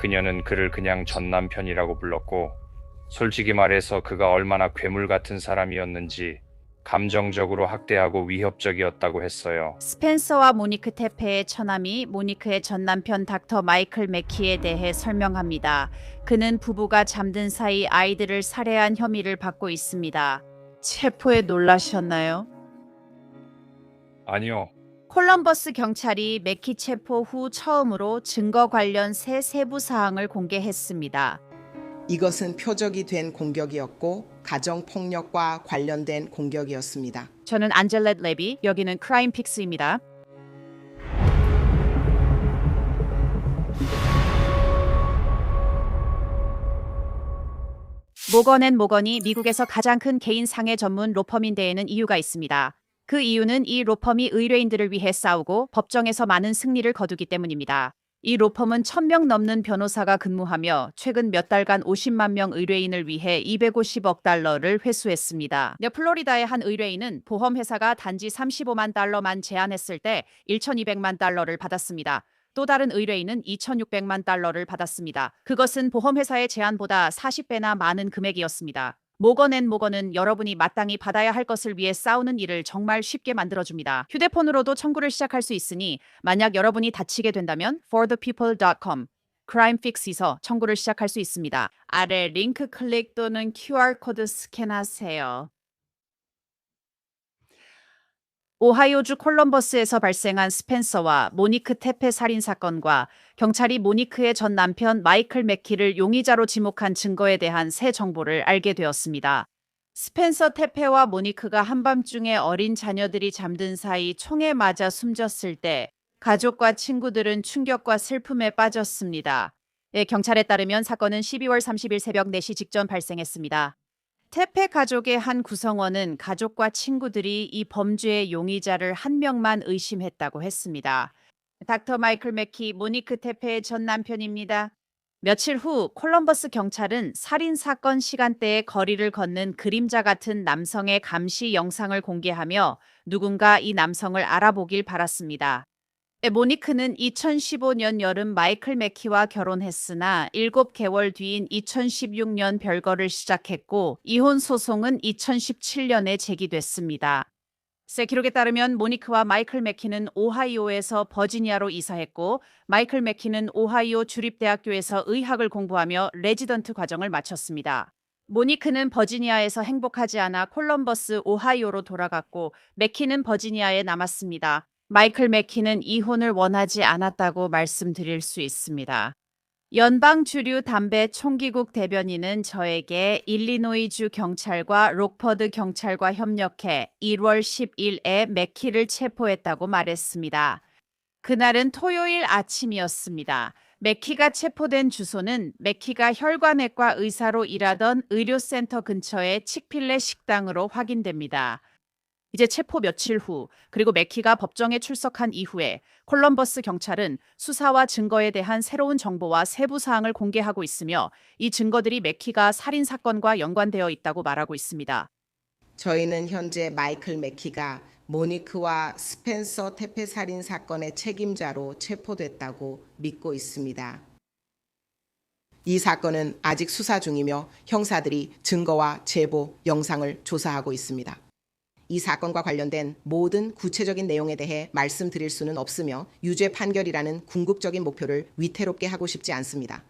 그녀는 그를 그냥 전 남편이라고 불렀고, 솔직히 말해서 그가 얼마나 괴물 같은 사람이었는지 감정적으로 학대하고 위협적이었다고 했어요. 스펜서와 모니크 테페의 처남이 모니크의 전 남편 닥터 마이클 맥키에 대해 설명합니다. 그는 부부가 잠든 사이 아이들을 살해한 혐의를 받고 있습니다. 체포에 놀라셨나요? 아니요. 콜럼버스 경찰이 맥키 체포 후 처음으로 증거 관련 새 세부 사항을 공개했습니다. 이것은 표적이 된 공격이었고 가정폭력과 관련된 공격이었습니다. 저는 안젤렛 레비, 여기는 크라임 픽스입니다. 모건앤모건이 미국에서 가장 큰 개인 상해 전문 로펌인 데에는 이유가 있습니다. 그 이유는 이 로펌이 의뢰인들을 위해 싸우고 법정에서 많은 승리를 거두기 때문입니다. 이 로펌은 1,000명 넘는 변호사가 근무하며 최근 몇 달간 50만 명 의뢰인을 위해 250억 달러를 회수했습니다. 플로리다의 한 의뢰인은 보험회사가 단지 35만 달러만 제안했을 때 1,200만 달러를 받았습니다. 또 다른 의뢰인은 2,600만 달러를 받았습니다. 그것은 보험회사의 제안보다 40배나 많은 금액이었습니다. 모건앤모건은 여러분이 마땅히 받아야 할 것을 위해 싸우는 일을 정말 쉽게 만들어줍니다. 휴대폰으로도 청구를 시작할 수 있으니 만약 여러분이 다치게 된다면 forthepeople.com 크라임픽스에서 청구를 시작할 수 있습니다. 아래 링크 클릭 또는 QR코드 스캔하세요. 오하이오주 콜럼버스에서 발생한 스펜서와 모니크 테페 살인 사건과 경찰이 모니크의 전 남편 마이클 맥키를 용의자로 지목한 증거에 대한 새 정보를 알게 되었습니다. 스펜서 테페와 모니크가 한밤중에 어린 자녀들이 잠든 사이 총에 맞아 숨졌을 때 가족과 친구들은 충격과 슬픔에 빠졌습니다. 경찰에 따르면 사건은 12월 30일 새벽 4시 직전 발생했습니다. 테페 가족의 한 구성원은 가족과 친구들이 이 범죄의 용의자를 한 명만 의심했다고 했습니다. 닥터 마이클 맥키, 모니크 테페의 전 남편입니다. 며칠 후 콜럼버스 경찰은 살인 사건 시간대에 거리를 걷는 그림자 같은 남성의 감시 영상을 공개하며 누군가 이 남성을 알아보길 바랐습니다. 모니크는 2015년 여름 마이클 맥키와 결혼했으나 7개월 뒤인 2016년 별거를 시작했고 이혼 소송은 2017년에 제기됐습니다. 새 기록에 따르면 모니크와 마이클 맥키는 오하이오에서 버지니아로 이사했고 마이클 맥키는 오하이오 주립대학교에서 의학을 공부하며 레지던트 과정을 마쳤습니다. 모니크는 버지니아에서 행복하지 않아 콜럼버스, 오하이오로 돌아갔고 맥키는 버지니아에 남았습니다. 마이클 맥키는 이혼을 원하지 않았다고 말씀드릴 수 있습니다. 연방 주류 담배 총기국 대변인은 저에게 일리노이주 경찰과 록퍼드 경찰과 협력해 1월 10일에 맥키를 체포했다고 말했습니다. 그날은 토요일 아침이었습니다. 맥키가 체포된 주소는 맥키가 혈관외과 의사로 일하던 의료센터 근처의 칙필레 식당으로 확인됩니다. 이제 체포 며칠 후, 그리고 맥키가 법정에 출석한 이후에 콜럼버스 경찰은 수사와 증거에 대한 새로운 정보와 세부 사항을 공개하고 있으며 이 증거들이 맥키가 살인 사건과 연관되어 있다고 말하고 있습니다. 저희는 현재 마이클 맥키가 모니크와 스펜서 테페 살인 사건의 책임자로 체포됐다고 믿고 있습니다. 이 사건은 아직 수사 중이며 형사들이 증거와 제보, 영상을 조사하고 있습니다. 이 사건과 관련된 모든 구체적인 내용에 대해 말씀드릴 수는 없으며 유죄 판결이라는 궁극적인 목표를 위태롭게 하고 싶지 않습니다.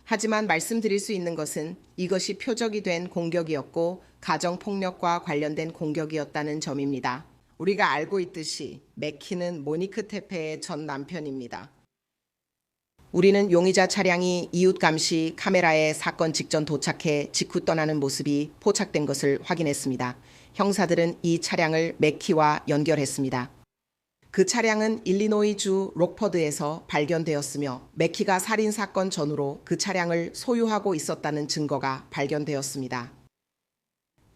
하지만 말씀드릴 수 있는 것은 이것이 표적이 된 공격이었고 가정폭력과 관련된 공격이었다는 점입니다. 우리가 알고 있듯이 맥키는 모니크 테페의 전 남편입니다. 우리는 용의자 차량이 이웃 감시 카메라에 사건 직전 도착해 직후 떠나는 모습이 포착된 것을 확인했습니다. 형사들은 이 차량을 맥키와 연결했습니다. 그 차량은 일리노이주 록퍼드에서 발견되었으며 맥키가 살인 사건 전후로 그 차량을 소유하고 있었다는 증거가 발견되었습니다.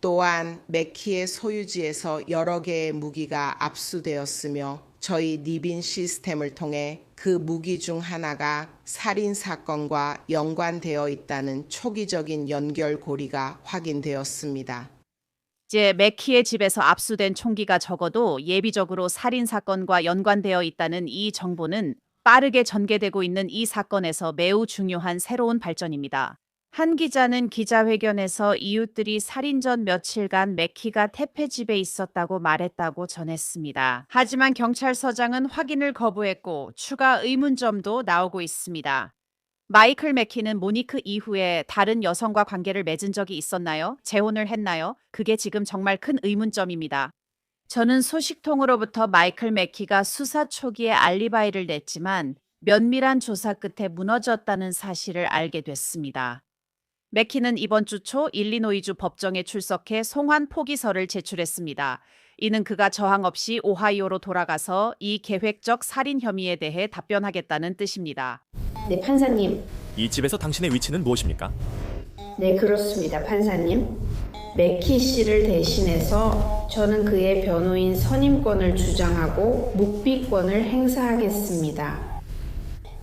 또한 맥키의 소유지에서 여러 개의 무기가 압수되었으며 저희 니빈 시스템을 통해 그 무기 중 하나가 살인 사건과 연관되어 있다는 초기적인 연결고리가 확인되었습니다. 이제 맥키의 집에서 압수된 총기가 적어도 예비적으로 살인 사건과 연관되어 있다는 이 정보는 빠르게 전개되고 있는 이 사건에서 매우 중요한 새로운 발전입니다. 한 기자는 기자회견에서 이웃들이 살인 전 며칠간 매키가 태페 집에 있었다고 말했다고 전했습니다. 하지만 경찰서장은 확인을 거부했고 추가 의문점도 나오고 있습니다. 마이클 매키는 모니크 이후에 다른 여성과 관계를 맺은 적이 있었나요? 재혼을 했나요? 그게 지금 정말 큰 의문점입니다. 저는 소식통으로부터 마이클 매키가 수사 초기에 알리바이를 냈지만 면밀한 조사 끝에 무너졌다는 사실을 알게 됐습니다. 매키는 이번 주 초 일리노이주 법정에 출석해 송환 포기서를 제출했습니다. 이는 그가 저항 없이 오하이오로 돌아가서 이 계획적 살인 혐의에 대해 답변하겠다는 뜻입니다. 네, 판사님. 이 집에서 당신의 위치는 무엇입니까? 네, 그렇습니다, 판사님. 매키 씨를 대신해서 저는 그의 변호인 선임권을 주장하고 묵비권을 행사하겠습니다.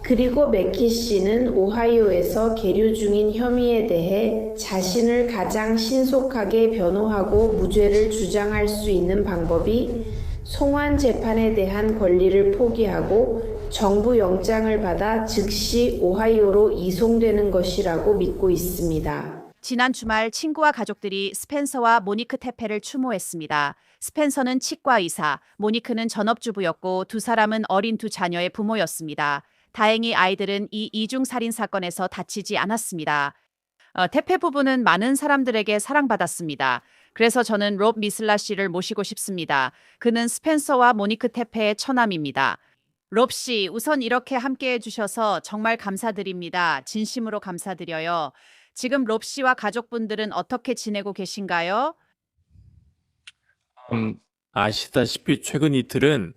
그리고 매키 씨는 오하이오에서 계류 중인 혐의에 대해 자신을 가장 신속하게 변호하고 무죄를 주장할 수 있는 방법이 송환 재판에 대한 권리를 포기하고 정부 영장을 받아 즉시 오하이오로 이송되는 것이라고 믿고 있습니다. 지난 주말 친구와 가족들이 스펜서와 모니크 테페를 추모했습니다. 스펜서는 치과 의사, 모니크는 전업주부였고 두 사람은 어린 두 자녀의 부모였습니다. 다행히 아이들은 이 이중 살인 사건에서 다치지 않았습니다. 테페 부부는 많은 사람들에게 사랑받았습니다. 그래서 저는 롭 미슬라 씨를 모시고 싶습니다. 그는 스펜서와 모니크 테페의 처남입니다. 롭 씨, 우선 이렇게 함께해 주셔서 정말 감사드립니다. 진심으로 감사드려요. 지금 롭 씨와 가족분들은 어떻게 지내고 계신가요? 아시다시피 최근 이틀은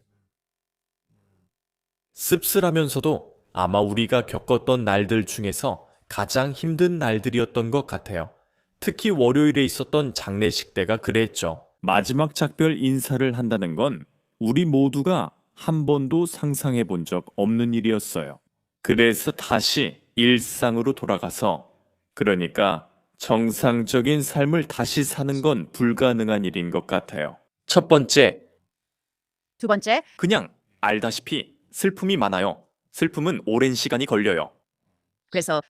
씁쓸하면서도 아마 우리가 겪었던 날들 중에서 가장 힘든 날들이었던 것 같아요. 특히 월요일에 있었던 장례식 때가 그랬죠. 마지막 작별 인사를 한다는 건 우리 모두가 한 번도 상상해 본 적 없는 일이었어요. 그래서 다시 일상으로 돌아가서, 그러니까 정상적인 삶을 다시 사는 건 불가능한 일인 것 같아요. 첫 번째, 두 번째, 그냥 알다시피 슬픔이 많아요. 슬픔은 오랜 시간이 걸려요. 그래서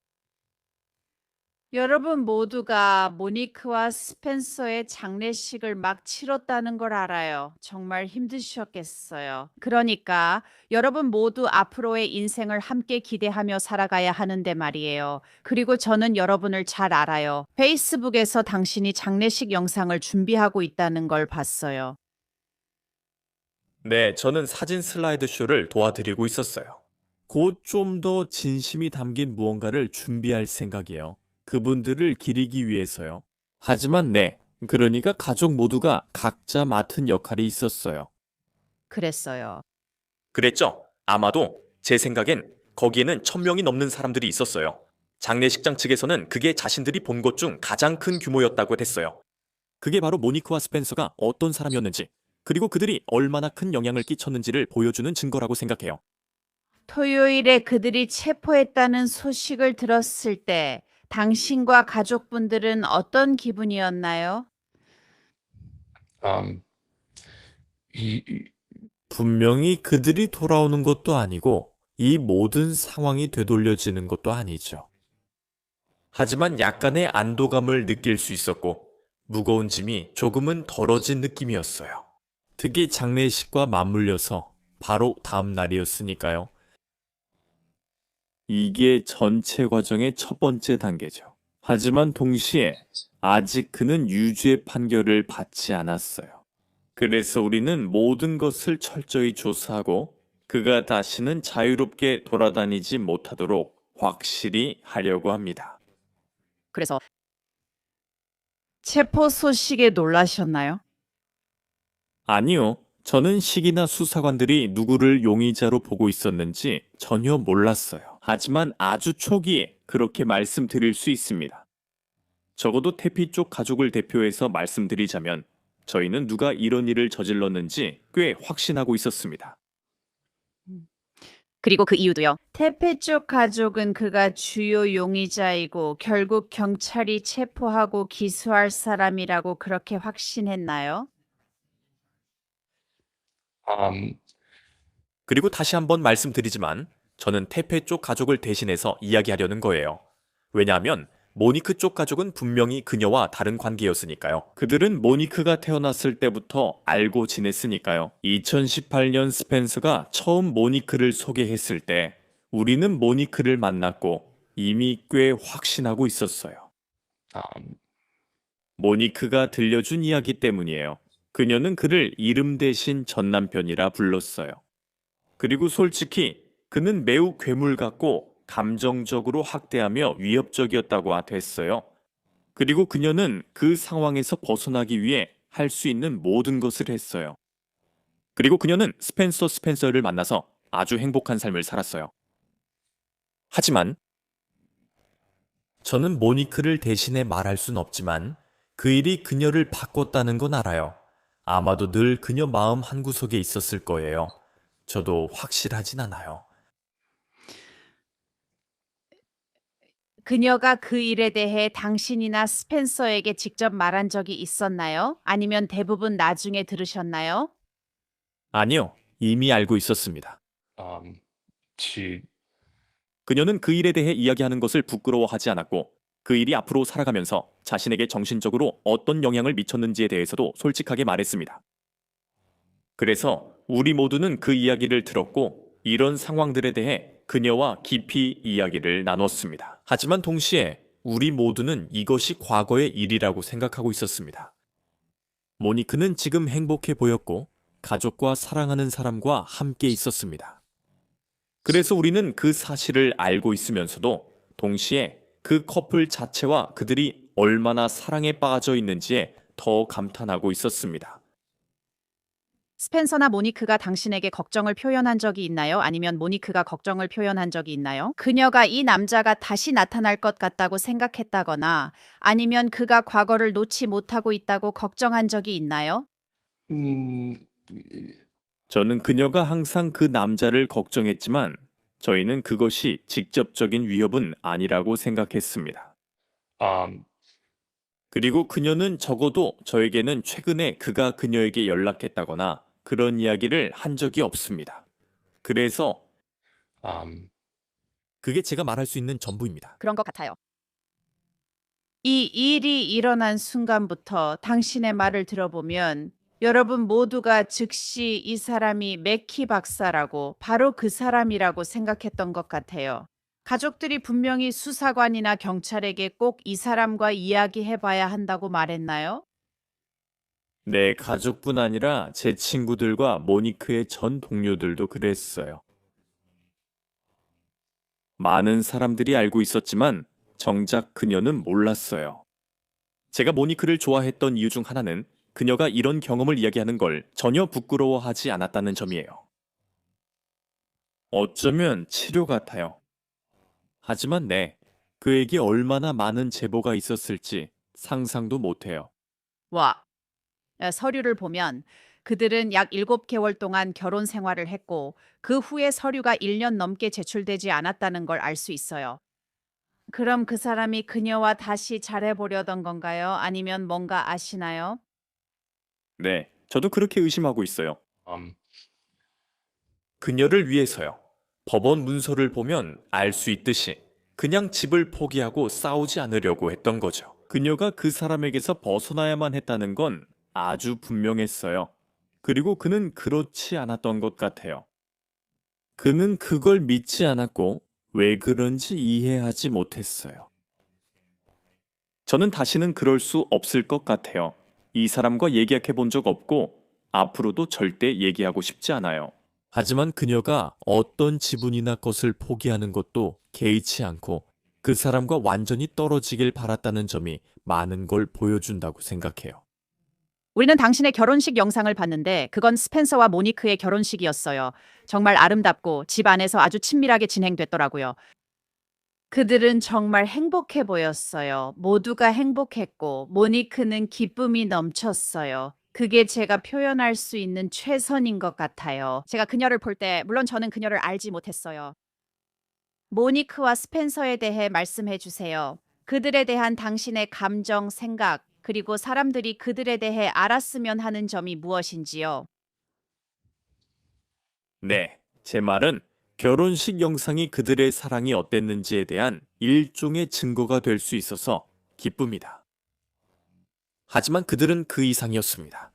여러분 모두가 모니크와 스펜서의 장례식을 막 치렀다는 걸 알아요. 정말 힘드셨겠어요. 그러니까 여러분 모두 앞으로의 인생을 함께 기대하며 살아가야 하는데 말이에요. 그리고 저는 여러분을 잘 알아요. 페이스북에서 당신이 장례식 영상을 준비하고 있다는 걸 봤어요. 네, 저는 사진 슬라이드 쇼를 도와드리고 있었어요. 곧 좀 더 진심이 담긴 무언가를 준비할 생각이에요. 그분들을 기리기 위해서요. 하지만 네, 그러니까 가족 모두가 각자 맡은 역할이 있었어요. 그랬어요. 그랬죠? 아마도 제 생각엔 거기에는 1000명이 넘는 사람들이 있었어요. 장례식장 측에서는 그게 자신들이 본 것 중 가장 큰 규모였다고 했어요. 그게 바로 모니크와 스펜서가 어떤 사람이었는지, 그리고 그들이 얼마나 큰 영향을 끼쳤는지를 보여주는 증거라고 생각해요. 토요일에 그들이 체포했다는 소식을 들었을 때 당신과 가족분들은 어떤 기분이었나요? 음, 이, 분명히 그들이 돌아오는 것도 아니고 이 모든 상황이 되돌려지는 것도 아니죠. 하지만 약간의 안도감을 느낄 수 있었고 무거운 짐이 조금은 덜어진 느낌이었어요. 특히 장례식과 맞물려서 바로 다음 날이었으니까요. 이게 전체 과정의 첫 번째 단계죠. 하지만 동시에 아직 그는 유죄 판결을 받지 않았어요. 그래서 우리는 모든 것을 철저히 조사하고 그가 다시는 자유롭게 돌아다니지 못하도록 확실히 하려고 합니다. 그래서 체포 소식에 놀라셨나요? 아니요. 저는 시기나 수사관들이 누구를 용의자로 보고 있었는지 전혀 몰랐어요. 하지만 아주 초기에 그렇게 말씀드릴 수 있습니다. 적어도 태피 쪽 가족을 대표해서 말씀드리자면 저희는 누가 이런 일을 저질렀는지 꽤 확신하고 있었습니다. 그리고 그 이유도요. 테페 쪽 가족은 그가 주요 용의자이고 결국 경찰이 체포하고 기소할 사람이라고 그렇게 확신했나요? 음, 그리고 다시 한번 말씀드리지만 저는 태페 쪽 가족을 대신해서 이야기하려는 거예요. 왜냐하면 모니크 쪽 가족은 분명히 그녀와 다른 관계였으니까요. 그들은 모니크가 태어났을 때부터 알고 지냈으니까요. 2018년 스펜서가 처음 모니크를 소개했을 때 우리는 모니크를 만났고 이미 꽤 확신하고 있었어요. 모니크가 들려준 이야기 때문이에요. 그녀는 그를 이름 대신 전남편이라 불렀어요. 그리고 솔직히 그는 매우 괴물 같고 감정적으로 학대하며 위협적이었다고 됐어요. 그리고 그녀는 그 상황에서 벗어나기 위해 할 수 있는 모든 것을 했어요. 그리고 그녀는 스펜서를 만나서 아주 행복한 삶을 살았어요. 하지만 저는 모니크를 대신해 말할 순 없지만 그 일이 그녀를 바꿨다는 건 알아요. 아마도 늘 그녀 마음 한구석에 있었을 거예요. 저도 확실하진 않아요. 그녀가 그 일에 대해 당신이나 스펜서에게 직접 말한 적이 있었나요? 아니면 대부분 나중에 들으셨나요? 아니요, 이미 알고 있었습니다. 지, 그녀는 그 일에 대해 이야기하는 것을 부끄러워하지 않았고 그 일이 앞으로 살아가면서 자신에게 정신적으로 어떤 영향을 미쳤는지에 대해서도 솔직하게 말했습니다. 그래서 우리 모두는 그 이야기를 들었고 이런 상황들에 대해 그녀와 깊이 이야기를 나눴습니다. 하지만 동시에 우리 모두는 이것이 과거의 일이라고 생각하고 있었습니다. 모니크는 지금 행복해 보였고 가족과 사랑하는 사람과 함께 있었습니다. 그래서 우리는 그 사실을 알고 있으면서도 동시에 그 커플 자체와 그들이 얼마나 사랑에 빠져 있는지에 더 감탄하고 있었습니다. 스펜서나 모니크가 당신에게 걱정을 표현한 적이 있나요? 아니면 모니크가 걱정을 표현한 적이 있나요? 그녀가 이 남자가 다시 나타날 것 같다고 생각했다거나 아니면 그가 과거를 놓지 못하고 있다고 걱정한 적이 있나요? 저는 그녀가 항상 그 남자를 걱정했지만 저희는 그것이 직접적인 위협은 아니라고 생각했습니다. 그리고 그녀는 적어도 저에게는 최근에 그가 그녀에게 연락했다거나 그런 이야기를 한 적이 없습니다. 그래서 그게 제가 말할 수 있는 전부입니다. 그런 것 같아요. 이 일이 일어난 순간부터 당신의 말을 들어보면 여러분 모두가 즉시 이 사람이 맥키 박사라고 바로 그 사람이라고 생각했던 것 같아요. 가족들이 분명히 수사관이나 경찰에게 꼭 이 사람과 이야기해봐야 한다고 말했나요? 내 가족뿐 아니라 제 친구들과 모니크의 전 동료들도 그랬어요. 많은 사람들이 알고 있었지만 정작 그녀는 몰랐어요. 제가 모니크를 좋아했던 이유 중 하나는 그녀가 이런 경험을 이야기하는 걸 전혀 부끄러워하지 않았다는 점이에요. 어쩌면 치료 같아요. 하지만 그에게 얼마나 많은 제보가 있었을지 상상도 못해요. 와, 서류를 보면 그들은 약 7개월 동안 결혼 생활을 했고 그 후에 서류가 1년 넘게 제출되지 않았다는 걸 알 수 있어요. 그럼 그 사람이 그녀와 다시 잘해보려던 건가요? 아니면 뭔가 아시나요? 네, 저도 그렇게 의심하고 있어요. 음, 그녀를 위해서요. 법원 문서를 보면 알 수 있듯이 그냥 집을 포기하고 싸우지 않으려고 했던 거죠. 그녀가 그 사람에게서 벗어나야만 했다는 건 아주 분명했어요. 그리고 그는 그렇지 않았던 것 같아요. 그는 그걸 믿지 않았고 왜 그런지 이해하지 못했어요. 저는 다시는 그럴 수 없을 것 같아요. 이 사람과 얘기해 본 적 없고 앞으로도 절대 얘기하고 싶지 않아요. 하지만 그녀가 어떤 지분이나 것을 포기하는 것도 개의치 않고 그 사람과 완전히 떨어지길 바랐다는 점이 많은 걸 보여준다고 생각해요. 우리는 당신의 결혼식 영상을 봤는데 그건 스펜서와 모니크의 결혼식이었어요. 정말 아름답고 집 안에서 아주 친밀하게 진행됐더라고요. 그들은 정말 행복해 보였어요. 모두가 행복했고 모니크는 기쁨이 넘쳤어요. 그게 제가 표현할 수 있는 최선인 것 같아요. 제가 그녀를 볼 때 물론 저는 그녀를 알지 못했어요. 모니크와 스펜서에 대해 말씀해 주세요. 그들에 대한 당신의 감정, 생각, 그리고 사람들이 그들에 대해 알았으면 하는 점이 무엇인지요? 네, 제 말은 결혼식 영상이 그들의 사랑이 어땠는지에 대한 일종의 증거가 될 수 있어서 기쁩니다. 하지만 그들은 그 이상이었습니다.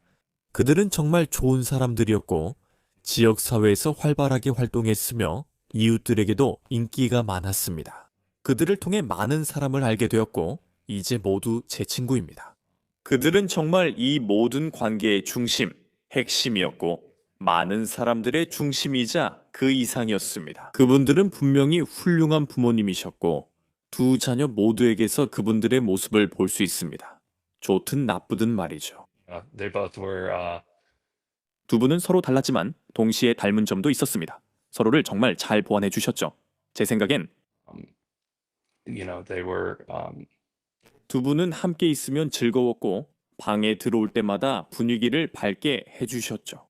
그들은 정말 좋은 사람들이었고 지역사회에서 활발하게 활동했으며 이웃들에게도 인기가 많았습니다. 그들을 통해 많은 사람을 알게 되었고 이제 모두 제 친구입니다. 그들은 정말 이 모든 관계의 중심, 핵심이었고 많은 사람들의 중심이자 그 이상이었습니다. 그분들은 분명히 훌륭한 부모님이셨고 두 자녀 모두에게서 그분들의 모습을 볼 수 있습니다. 좋든 나쁘든 말이죠. They both were 두 분은 서로 달랐지만 동시에 닮은 점도 있었습니다. 서로를 정말 잘 보완해 주셨죠. 제 생각엔 they were 두 분은 함께 있으면 즐거웠고 방에 들어올 때마다 분위기를 밝게 해주셨죠.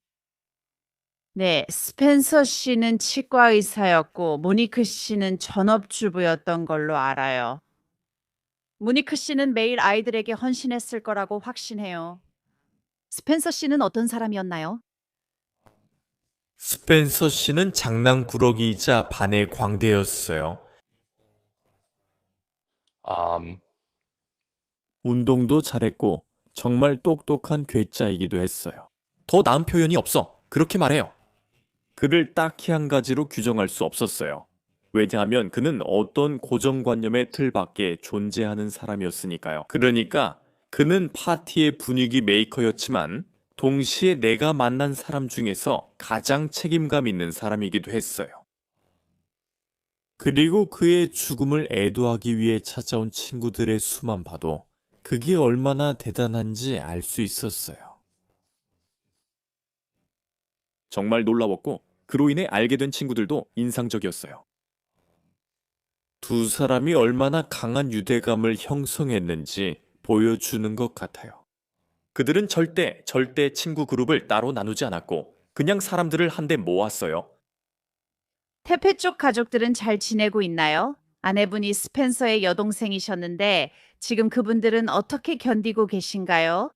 네, 스펜서 씨는 치과 의사였고 모니크 씨는 전업주부였던 걸로 알아요. 모니크 씨는 매일 아이들에게 헌신했을 거라고 확신해요. 스펜서 씨는 어떤 사람이었나요? 스펜서 씨는 장난꾸러기이자 반의 광대였어요. 운동도 잘했고 정말 똑똑한 괴짜이기도 했어요. 더 나은 표현이 없어. 그렇게 말해요. 그를 딱히 한 가지로 규정할 수 없었어요. 왜냐하면 그는 어떤 고정관념의 틀 밖에 존재하는 사람이었으니까요. 그러니까 그는 파티의 분위기 메이커였지만 동시에 내가 만난 사람 중에서 가장 책임감 있는 사람이기도 했어요. 그리고 그의 죽음을 애도하기 위해 찾아온 친구들의 수만 봐도 그게 얼마나 대단한지 알 수 있었어요. 정말 놀라웠고 그로 인해 알게 된 친구들도 인상적이었어요. 두 사람이 얼마나 강한 유대감을 형성했는지 보여주는 것 같아요. 그들은 절대 친구 그룹을 따로 나누지 않았고 그냥 사람들을 한데 모았어요. 태페 쪽 가족들은 잘 지내고 있나요? 아내분이 스펜서의 여동생이셨는데 지금 그분들은 어떻게 견디고 계신가요?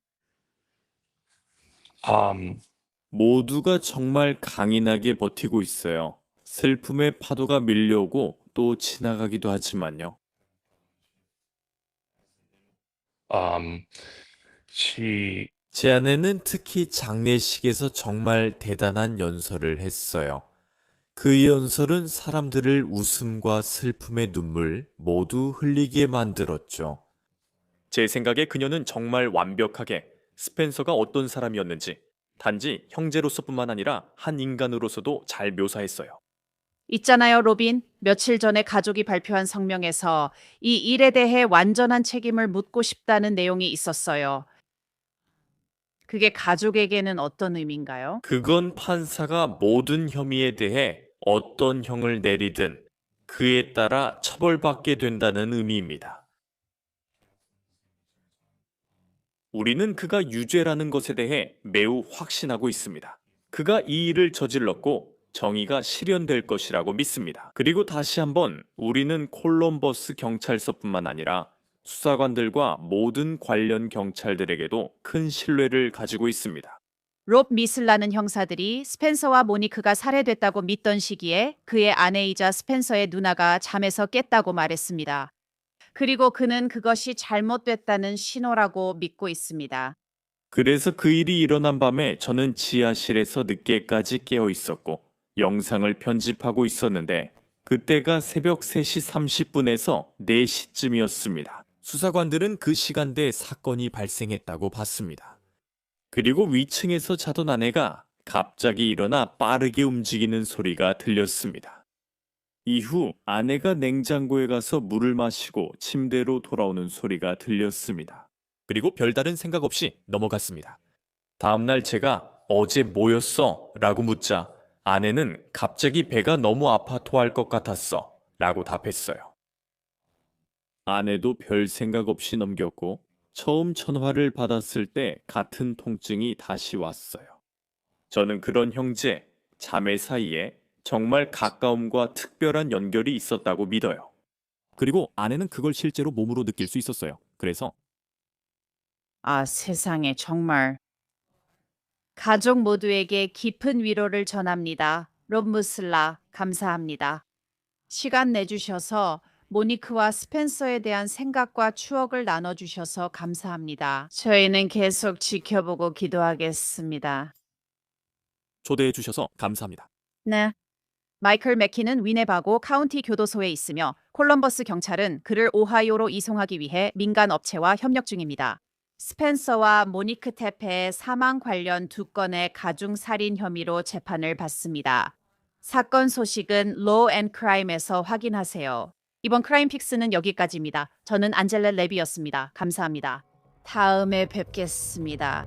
모두가 정말 강인하게 버티고 있어요. 슬픔의 파도가 밀려오고 또 지나가기도 하지만요. 제 아내는 특히 장례식에서 정말 대단한 연설을 했어요. 그 연설은 사람들을 웃음과 슬픔의 눈물 모두 흘리게 만들었죠. 제 생각에 그녀는 정말 완벽하게 스펜서가 어떤 사람이었는지 단지 형제로서뿐만 아니라 한 인간으로서도 잘 묘사했어요. 있잖아요, 로빈. 며칠 전에 가족이 발표한 성명에서 이 일에 대해 완전한 책임을 묻고 싶다는 내용이 있었어요. 그게 가족에게는 어떤 의미인가요? 그건 판사가 모든 혐의에 대해 어떤 형을 내리든 그에 따라 처벌받게 된다는 의미입니다. 우리는 그가 유죄라는 것에 대해 매우 확신하고 있습니다. 그가 이 일을 저질렀고 정의가 실현될 것이라고 믿습니다. 그리고 다시 한번 우리는 콜럼버스 경찰서뿐만 아니라 수사관들과 모든 관련 경찰들에게도 큰 신뢰를 가지고 있습니다. 롭 미슬라는 형사들이 스펜서와 모니크가 살해됐다고 믿던 시기에 그의 아내이자 스펜서의 누나가 잠에서 깼다고 말했습니다. 그리고 그는 그것이 잘못됐다는 신호라고 믿고 있습니다. 그래서 그 일이 일어난 밤에 저는 지하실에서 늦게까지 깨어 있었고 영상을 편집하고 있었는데 그때가 새벽 3시 30분에서 4시쯤이었습니다. 수사관들은 그 시간대에 사건이 발생했다고 봤습니다. 그리고 위층에서 자던 아내가 갑자기 일어나 빠르게 움직이는 소리가 들렸습니다. 이후 아내가 냉장고에 가서 물을 마시고 침대로 돌아오는 소리가 들렸습니다. 그리고 별다른 생각 없이 넘어갔습니다. 다음날 제가 어제 뭐였어? 라고 묻자 아내는 갑자기 배가 너무 아파 토할 것 같았어 라고 답했어요. 아내도 별 생각 없이 넘겼고 처음 전화를 받았을 때 같은 통증이 다시 왔어요. 저는 그런 형제, 자매 사이에 정말 가까움과 특별한 연결이 있었다고 믿어요. 그리고 아내는 그걸 실제로 몸으로 느낄 수 있었어요. 그래서 아, 세상에 정말. 가족 모두에게 깊은 위로를 전합니다. 롭 무슬라, 감사합니다. 시간 내주셔서 모니크와 스펜서에 대한 생각과 추억을 나눠주셔서 감사합니다. 저희는 계속 지켜보고 기도하겠습니다. 초대해 주셔서 감사합니다. 네. 마이클 맥키는 위네바고 카운티 교도소에 있으며 콜럼버스 경찰은 그를 오하이오로 이송하기 위해 민간 업체와 협력 중입니다. 스펜서와 모니크 테페의 사망 관련 2건의 가중살인 혐의로 재판을 받습니다. 사건 소식은 로우 앤 크라임에서 확인하세요. 이번 크라임 픽스는 여기까지입니다. 저는 안젤레 레비였습니다. 감사합니다. 다음에 뵙겠습니다.